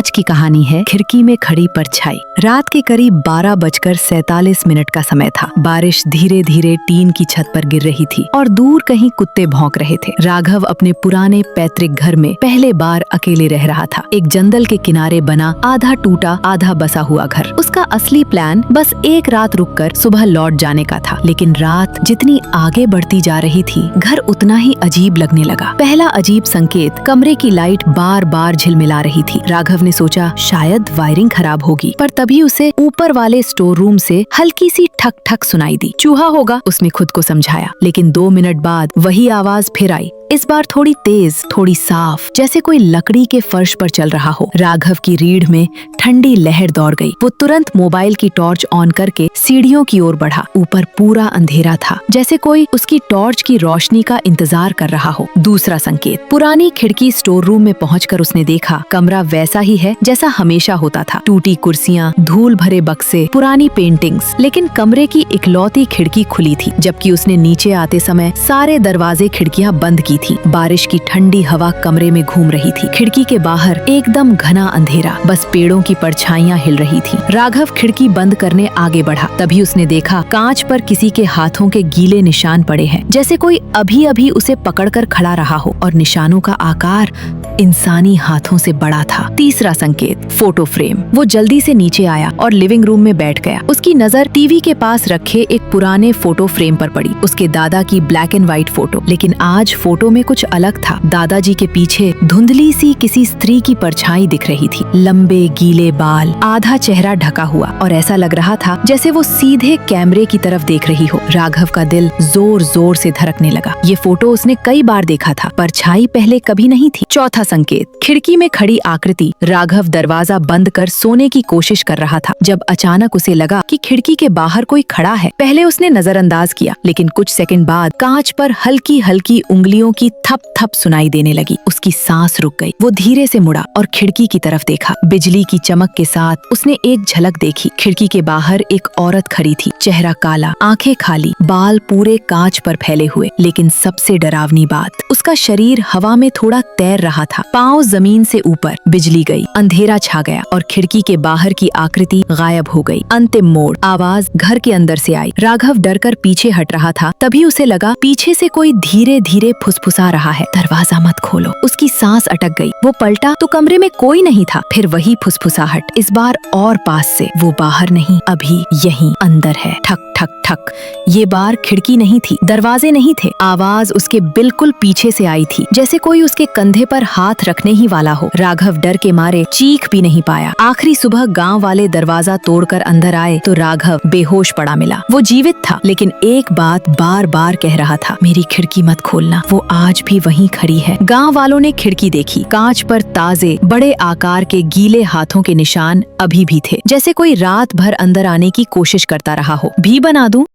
आज की कहानी है खिड़की में खड़ी परछाई। रात के करीब 12:47 का समय था। बारिश धीरे धीरे टीन की छत पर गिर रही थी और दूर कहीं कुत्ते भौंक रहे थे। राघव अपने पुराने पैतृक घर में पहले बार अकेले रह रहा था। एक जंगल के किनारे बना आधा टूटा आधा बसा हुआ घर। उसका असली प्लान बस एक रात रुककर सुबह लौट जाने का था, लेकिन रात जितनी आगे बढ़ती जा रही थी घर उतना ही अजीब लगने लगा। पहला अजीब संकेत, कमरे की लाइट बार बार झिलमिला रही थी। राघव ने सोचा शायद वायरिंग खराब होगी, पर तभी उसे ऊपर वाले स्टोर रूम से हल्की सी ठक ठक सुनाई दी। चूहा होगा, उसने खुद को समझाया। लेकिन 2 मिनट बाद वही आवाज फिर आई। इस बार थोड़ी तेज, थोड़ी साफ, जैसे कोई लकड़ी के फर्श पर चल रहा हो। राघव की रीढ़ में ठंडी लहर दौड़ गई। वो तुरंत मोबाइल की टॉर्च ऑन करके सीढ़ियों की ओर बढ़ा। ऊपर पूरा अंधेरा था, जैसे कोई उसकी टॉर्च की रोशनी का इंतजार कर रहा हो। दूसरा संकेत, पुरानी खिड़की स्टोर रूम में पहुंचकर उसने देखा कमरा वैसा ही है जैसा हमेशा होता था। टूटी कुर्सियां, धूल भरे बक्से, पुरानी पेंटिंग्स, लेकिन कमरे की इकलौती खिड़की खुली थी। जबकि उसने नीचे आते समय सारे दरवाजे खिड़कियां बंद की थी। बारिश की ठंडी हवा कमरे में घूम रही थी। खिड़की के बाहर एकदम घना अंधेरा, बस पेड़ों की परछाइयां हिल रही थी। राघव खिड़की बंद करने आगे बढ़ा। तभी उसने देखा कांच पर किसी के हाथों के गीले निशान पड़े हैं, जैसे कोई अभी अभी उसे पकड़कर खड़ा रहा हो, और निशानों का आकार इंसानी हाथों से बड़ा था। तीसरा संकेत, फोटो फ्रेम। वो जल्दी से नीचे आया और लिविंग रूम में बैठ गया। उसकी नजर टीवी के पास रखे एक पुराने फोटो फ्रेम पर पड़ी। उसके दादा की ब्लैक एंड व्हाइट फोटो, लेकिन आज फोटो में कुछ अलग था। दादाजी के पीछे धुंधली सी किसी स्त्री की परछाई दिख रही थी। लंबे गीले बाल, आधा चेहरा ढका हुआ, और ऐसा लग रहा था जैसे वो सीधे कैमरे की तरफ देख रही हो। राघव का दिल जोर जोर से धड़कने लगा। ये फोटो उसने कई बार देखा था, परछाई पहले कभी नहीं थी। चौथा संकेत, खिड़की में खड़ी आकृति। राघव दरवाजा बंद कर सोने की कोशिश कर रहा था, जब अचानक उसे लगा कि खिड़की के बाहर कोई खड़ा है। पहले उसने नजरअंदाज किया, लेकिन कुछ सेकंड बाद कांच पर हल्की हल्की उंगलियों की थप थप सुनाई देने लगी। उसकी सांस रुक गई। वो धीरे से मुड़ा और खिड़की की तरफ देखा। बिजली की चमक के साथ उसने एक झलक देखी। खिड़की के बाहर एक औरत खड़ी थी। चेहरा काला, आंखें खाली, बाल पूरे कांच पर फैले हुए। लेकिन सबसे डरावनी बात, उसका शरीर हवा में थोड़ा तैर रहा था। पांव जमीन से ऊपर। बिजली गई, अंधेरा छा गया और खिड़की के बाहर की आकृति गायब हो गई। अंतिम मोड़, आवाज घर के अंदर से आई। राघव डरकर पीछे हट रहा था। तभी उसे लगा पीछे से कोई धीरे धीरे फुसफुसा रहा है, दरवाजा मत खोलो। उसकी सांस अटक गई। वो पलटा तो कमरे में कोई नहीं था। फिर वही फुसफुसाहट, इस बार और पास से। वो बाहर नहीं, अभी यहीं अंदर है। ठक ठक ठक। ये बार खिड़की नहीं थी, दरवाजे नहीं थे। आवाज उसके बिल्कुल पीछे से आई थी, जैसे कोई उसके कंधे पर हाथ रखने ही वाला हो। राघव डर के मारे चीख भी नहीं पाया। आखिरी सुबह गांव वाले दरवाजा तोड़कर अंदर आए तो राघव बेहोश पड़ा मिला। वो जीवित था, लेकिन एक बात बार बार कह रहा था, मेरी खिड़की मत खोलना। वो आज भी वहीं खड़ी है। गांव वालों ने खिड़की देखी। कांच पर ताजे बड़े आकार के गीले हाथों के निशान अभी भी थे, जैसे कोई रात भर अंदर आने की कोशिश करता रहा हो। भी बना दूं?